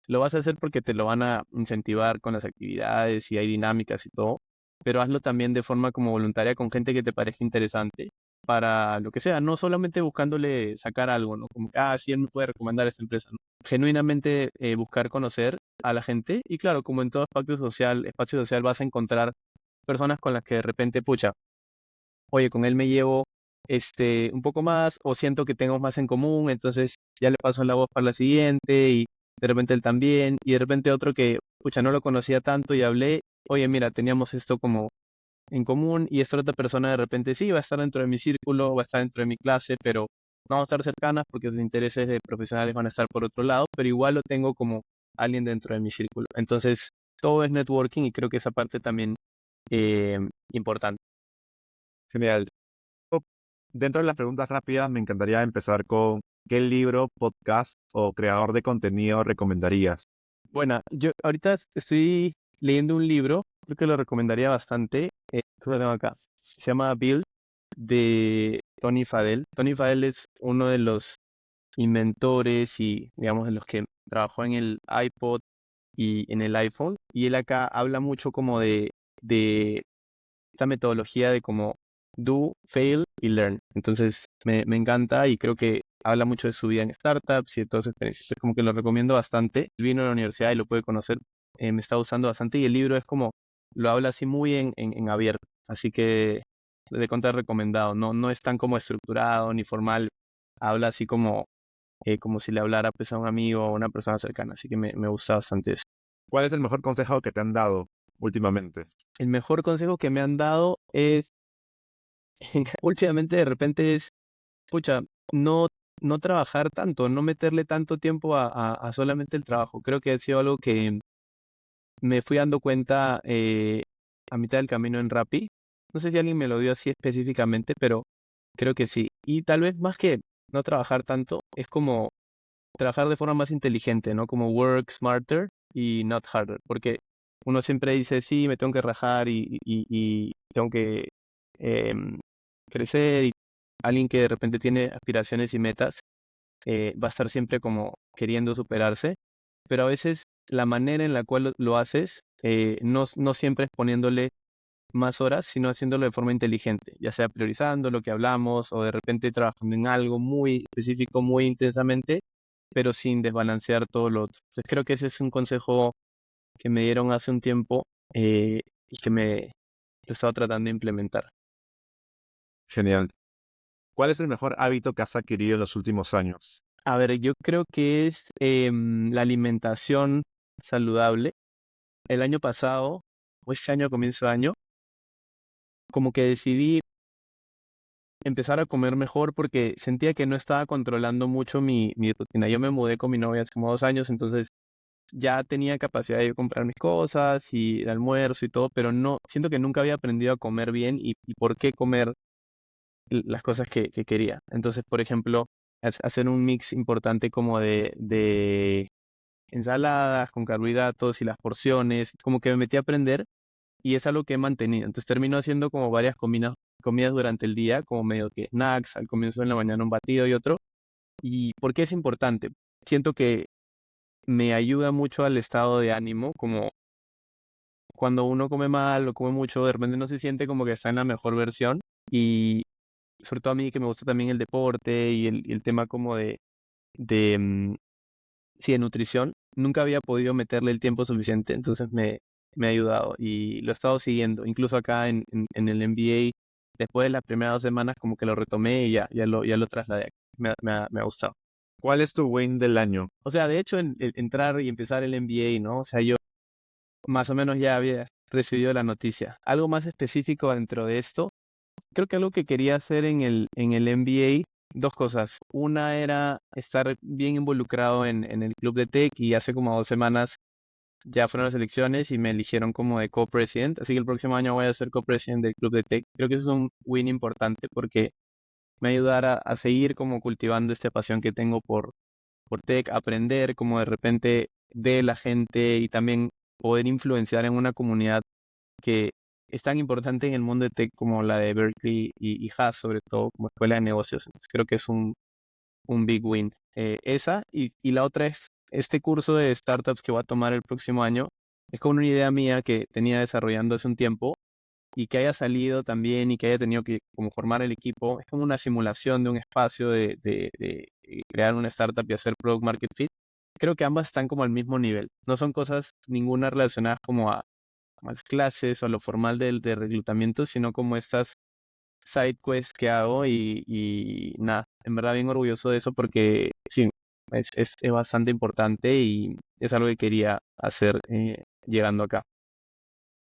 Lo vas a hacer porque te lo van a incentivar con las actividades y hay dinámicas y todo, pero hazlo también de forma como voluntaria con gente que te parezca interesante para lo que sea, no solamente buscándole sacar algo, ¿no? Como, sí, él me puede recomendar esta empresa, ¿no? Genuinamente buscar conocer a la gente y claro, como en todo espacio social vas a encontrar personas con las que de repente, pucha, oye, con él me llevo un poco más o siento que tengo más en común, entonces ya le paso la voz para la siguiente y de repente él también y de repente otro que, pucha, no lo conocía tanto y hablé, oye, mira, teníamos esto como en común y esta otra persona de repente sí va a estar dentro de mi círculo, va a estar dentro de mi clase, pero no vamos a estar cercanas porque sus intereses de profesionales van a estar por otro lado, pero igual lo tengo como alguien dentro de mi círculo. Entonces, todo es networking y creo que esa parte también eh, importante. Genial. Dentro de las preguntas rápidas, me encantaría empezar con ¿qué libro, podcast o creador de contenido recomendarías? Bueno, yo ahorita estoy leyendo un libro, creo que lo recomendaría bastante. ¿Qué lo tengo acá? Se llama Build, de Tony Fadell. Tony Fadell es uno de los inventores y, digamos, de los que trabajó en el iPod y en el iPhone. Y él acá habla mucho como de esta metodología de como do, fail y learn. Entonces me encanta y creo que habla mucho de su vida en startups y de todas sus experiencias. Es como que lo recomiendo bastante. Él vino a la universidad y lo puede conocer. Me está usando bastante y el libro es como, lo habla así muy en abierto. Así que de contar recomendado. No es tan como estructurado ni formal. Habla así como si le hablara pues, a un amigo o a una persona cercana. Así que me gusta bastante eso. ¿Cuál es el mejor consejo que te han dado últimamente? El mejor consejo que me han dado es, últimamente de repente es, pucha, no, no trabajar tanto, no meterle tanto tiempo a solamente el trabajo. Creo que ha sido algo que me fui dando cuenta a mitad del camino en Rappi. No sé si alguien me lo dio así específicamente, pero creo que sí. Y tal vez más que no trabajar tanto, es como trabajar de forma más inteligente, ¿no? Como work smarter y not harder. Porque uno siempre dice, sí, me tengo que rajar y tengo que em, crecer. Y alguien que de repente tiene aspiraciones y metas va a estar siempre como queriendo superarse. Pero a veces la manera en la cual lo haces no siempre es poniéndole más horas, sino haciéndolo de forma inteligente, ya sea priorizando lo que hablamos o de repente trabajando en algo muy específico, muy intensamente, pero sin desbalancear todo lo otro. Entonces creo que ese es un consejo que me dieron hace un tiempo y que me lo estaba tratando de implementar. Genial. ¿Cuál es el mejor hábito que has adquirido en los últimos años? A ver, yo creo que es la alimentación saludable. El año pasado, o este año, comienzo de año, como que decidí empezar a comer mejor porque sentía que no estaba controlando mucho mi rutina. Yo me mudé con mi novia hace como 2 años, entonces ya tenía capacidad de comprar mis cosas y el almuerzo y todo, pero no, siento que nunca había aprendido a comer bien y por qué comer las cosas que quería. Entonces, por ejemplo, hacer un mix importante como de ensaladas con carbohidratos y las porciones, como que me metí a aprender y es algo que he mantenido. Entonces termino haciendo como varias comidas durante el día, como medio que snacks, al comienzo de la mañana un batido y otro. ¿Y por qué es importante? Siento que me ayuda mucho al estado de ánimo, como cuando uno come mal o come mucho, de repente no se siente como que está en la mejor versión. Y sobre todo a mí que me gusta también el deporte y el tema como de, mm, sí, de nutrición, nunca había podido meterle el tiempo suficiente, entonces me ha ayudado y lo he estado siguiendo. Incluso acá en el MBA, después de las primeras 2 semanas, como que lo retomé y ya lo trasladé aquí. Me ha gustado. ¿Cuál es tu win del año? O sea, de hecho, entrar y empezar el MBA, ¿no? O sea, yo más o menos ya había recibido la noticia. Algo más específico dentro de esto, creo que algo que quería hacer en el MBA, dos cosas. Una era estar bien involucrado en el club de tech y hace como 2 semanas ya fueron las elecciones y me eligieron como de co-president, así que el próximo año voy a ser co-president del club de tech. Creo que eso es un win importante porque me va a ayudar a seguir como cultivando esta pasión que tengo por tech, aprender como de repente de la gente y también poder influenciar en una comunidad que es tan importante en el mundo de tech como la de Berkeley y Haas, sobre todo como escuela de negocios. Entonces, creo que es un big win. Esa y la otra es este curso de startups que voy a tomar el próximo año. Es como una idea mía que tenía desarrollando hace un tiempo y que haya salido también y que haya tenido que como formar el equipo. Es como una simulación de un espacio de crear una startup y hacer product market fit. Creo que ambas están como al mismo nivel. No son cosas ninguna relacionadas como a las clases o a lo formal de reclutamiento, sino como estas side quests que hago y nada, en verdad bien orgulloso de eso porque sí, es bastante importante y es algo que quería hacer llegando acá.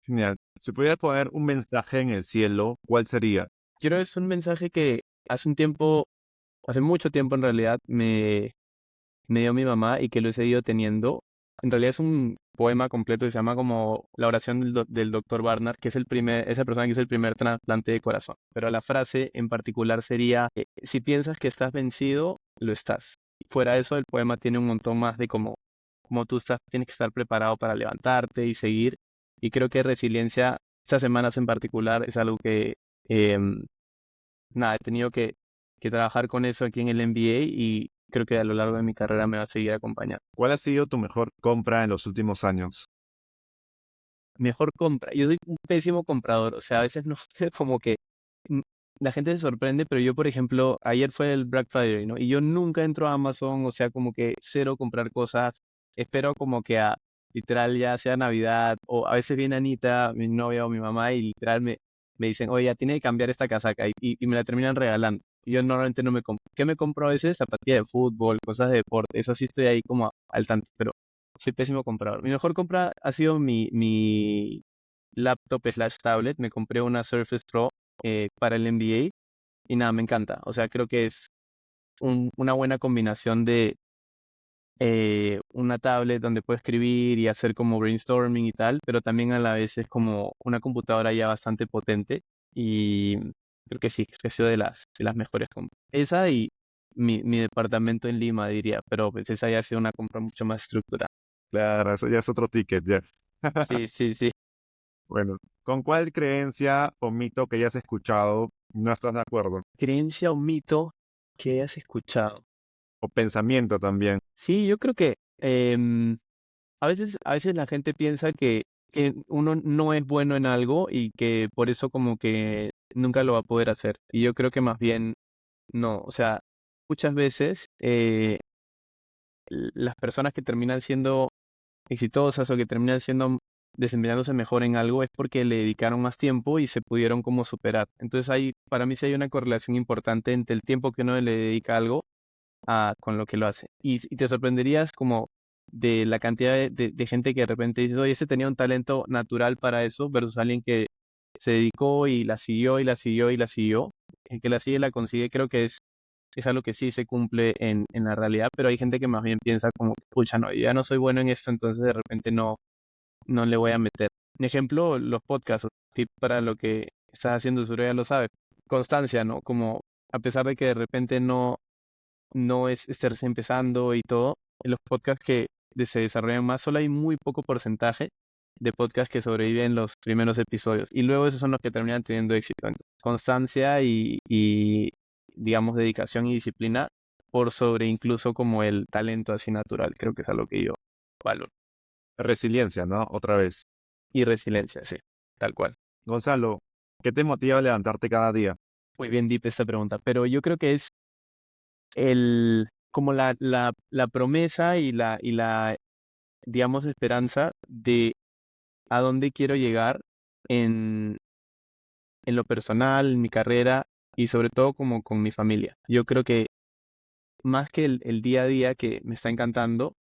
Genial. Si pudieras poner un mensaje en el cielo, ¿cuál sería? Quiero es un mensaje que hace un tiempo, hace mucho tiempo en realidad, me dio mi mamá y que lo he seguido teniendo. En realidad es un poema completo que se llama como La oración del doctor Barnard, que es esa persona que hizo el primer trasplante de corazón. Pero la frase en particular sería, si piensas que estás vencido, lo estás. Fuera de eso, el poema tiene un montón más de como tú tienes que estar preparado para levantarte y seguir. Y creo que resiliencia, estas semanas en particular, es algo que, em, nada, he tenido que trabajar con eso aquí en el MBA y creo que a lo largo de mi carrera me va a seguir acompañando. ¿Cuál ha sido tu mejor compra en los últimos años? mejor compra. Yo soy un pésimo comprador, o sea, a veces no sé, como que mm, la gente se sorprende, pero yo, por ejemplo, ayer fue el Black Friday, ¿no? Y yo nunca entro a Amazon, o sea, como que cero comprar cosas. Espero como que a literal ya sea Navidad, o a veces viene Anita, mi novia o mi mamá, y literal me dicen, oye, ya tiene que cambiar esta casaca, y me la terminan regalando. Y yo normalmente no me compro. ¿Qué me compro a veces? Zapatillas de fútbol, cosas de deporte, eso sí estoy ahí como al tanto, pero soy pésimo comprador. Mi mejor compra ha sido mi laptop slash tablet. Me compré una Surface Pro para el MBA y nada, me encanta. O sea, creo que es una buena combinación de una tablet donde puedo escribir y hacer como brainstorming y tal, pero también a la vez es como una computadora ya bastante potente y creo que sí, creo que ha sido de las mejores compras. Esa y mi departamento en Lima, diría, pero pues esa ya ha sido una compra mucho más estructurada. Claro, eso ya es otro ticket, Jeff. Sí, sí, sí. Bueno, ¿con cuál creencia o mito que hayas escuchado no estás de acuerdo? Creencia o mito que hayas escuchado. O pensamiento también. Sí, yo creo que a veces la gente piensa que uno no es bueno en algo y que por eso como que nunca lo va a poder hacer. Y yo creo que más bien no. O sea, muchas veces las personas que terminan siendo exitosas o que terminan siendo desempeñándose mejor en algo es porque le dedicaron más tiempo y se pudieron como superar. Entonces para mí sí hay una correlación importante entre el tiempo que uno le dedica a algo con lo que lo hace. Y te sorprenderías como de la cantidad de gente que de repente dice, oye, ese tenía un talento natural para eso, versus alguien que se dedicó y la siguió y la siguió y la siguió. El que la sigue la consigue, creo que es algo que sí se cumple en la realidad, pero hay gente que más bien piensa como, pucha, no, yo ya no soy bueno en esto, entonces de repente no le voy a meter. Un ejemplo, los podcasts, tip para lo que estás haciendo, seguro ya lo sabes. Constancia, ¿no? Como a pesar de que de repente no es estarse empezando y todo, en los podcasts que se desarrollan más, solo hay muy poco porcentaje de podcasts que sobreviven los primeros episodios. Y luego esos son los que terminan teniendo éxito. Entonces, constancia y, digamos, dedicación y disciplina por sobre incluso como el talento así natural. Creo que es algo que yo valoro. Resiliencia, ¿no? Otra vez. Y resiliencia, sí, tal cual. Gonzalo, ¿qué te motiva a levantarte cada día? Muy bien deep esta pregunta, pero yo creo que es como la promesa y la digamos, esperanza de a dónde quiero llegar en, en lo personal, en mi carrera y sobre todo como con mi familia. Yo creo que más que el día a día que me está encantando,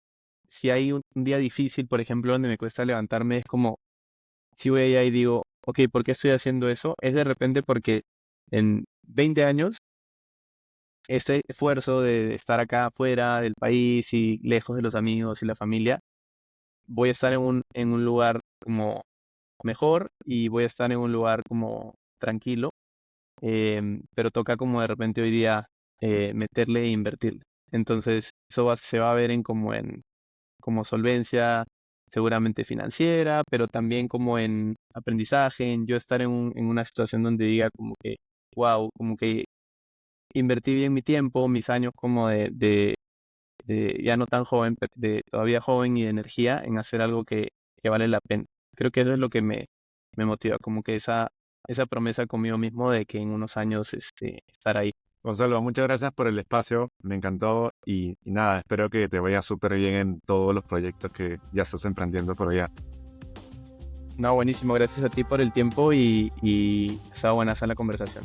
si hay un día difícil, por ejemplo, donde me cuesta levantarme, es como si voy allá y digo, ok, ¿por qué estoy haciendo eso? Es de repente porque en 20 años este esfuerzo de estar acá afuera del país y lejos de los amigos y la familia, voy a estar en un lugar como mejor y voy a estar en un lugar como tranquilo, pero toca como de repente hoy día meterle e invertirle. Entonces, eso se va a ver como solvencia, seguramente financiera, pero también como en aprendizaje, en yo estar en una situación donde diga como que, wow, como que invertí bien mi tiempo, mis años como de ya no tan joven, pero de todavía joven y de energía en hacer algo que vale la pena. Creo que eso es lo que me motiva, como que esa promesa conmigo mismo de que en unos años estar ahí. Gonzalo, muchas gracias por el espacio, me encantó y nada, espero que te vaya súper bien en todos los proyectos que ya estás emprendiendo por allá. No, buenísimo, gracias a ti por el tiempo y estaba buena esa la conversación.